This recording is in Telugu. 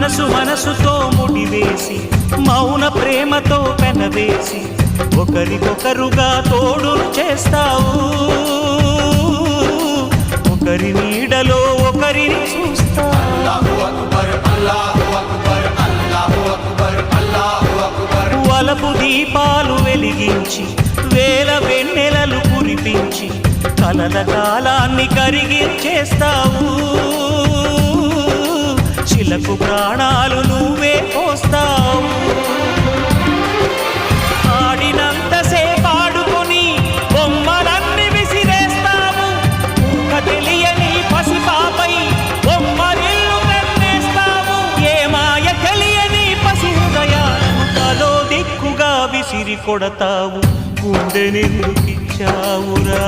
మనసుతో ముడివేసి మౌన ప్రేమతో పెనవేసి ఒకరికొకరుగా తోడును చేస్తావు ఒకరి నీడలో ఒకరిని చూస్తావు వలపు దీపాలు వెలిగించి వేల వెన్నెలలు కురిపించి కలల కాలాన్ని కరిగించేస్తావు చిలకు ప్రాణాలు నువ్వే పోస్తావు ఆడినంతసేపు ఆడుకొని బొమ్మలన్నీ విసిరేస్తావు తెలియని పసిపాపై బొమ్మరిల్లు కన్నేస్తావు ఏ మాయ తెలియని పసి హృదయాలను తలో దిక్కుగా విసిరి కొడతావు గుండెనెందుకిచ్చావురా